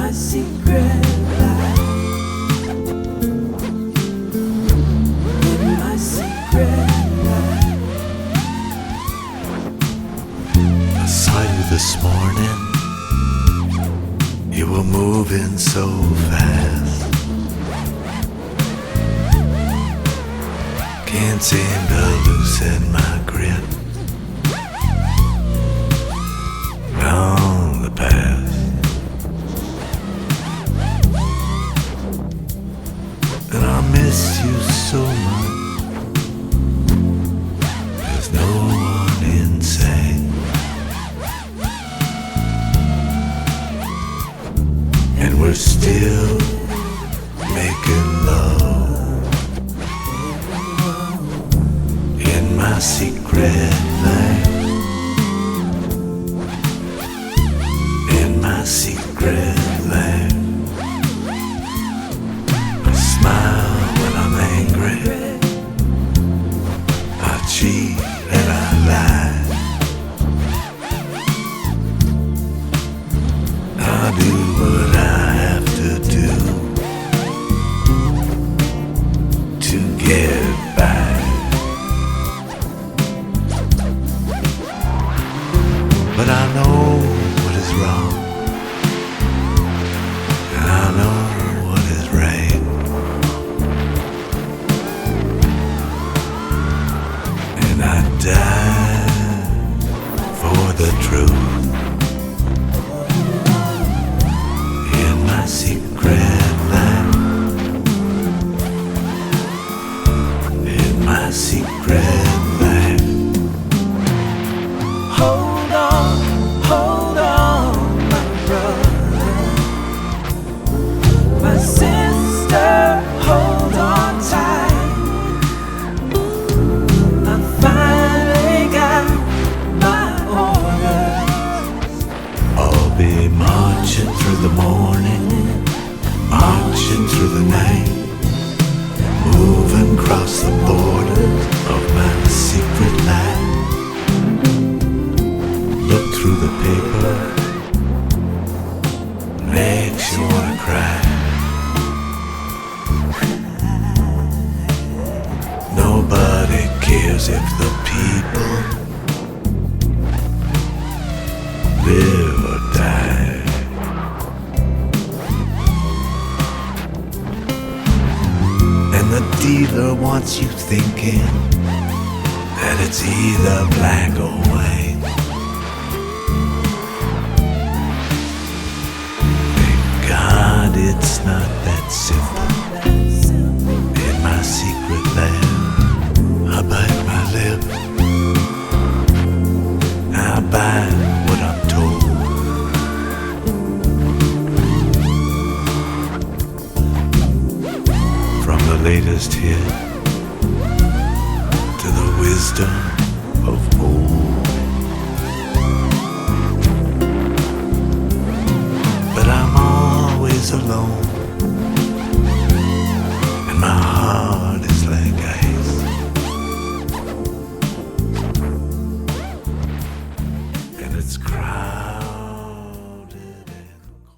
my secret life, in my secret life. I saw you this morning. You were moving so fast. Can't seem to loosen my grip on the past. And I miss you so much. There's no one insane, and we're still making love in my secret life, in my secret life. I smile when I'm angry, I cheat and I lie, I do what I have to do to get by. But I know what is wrong, and I know what is right, and I die for the truth in my secret life, in my secret life. Hold on, my brother, my sister, hold on tight. I finally got my orders. I'll be marching through the morning, marching through the night, moving across the borders of my secret life. Look through the paper, makes you wanna cry. Nobody cares if the people live or die. And the dealer wants you thinking that it's either black or white. Thank God it's not that simple. In my secret land, I bite my lip, I bite what I'm told. From the latest hit to the wisdom of old. But I'm always alone, and my heart is like ice, and it's crying.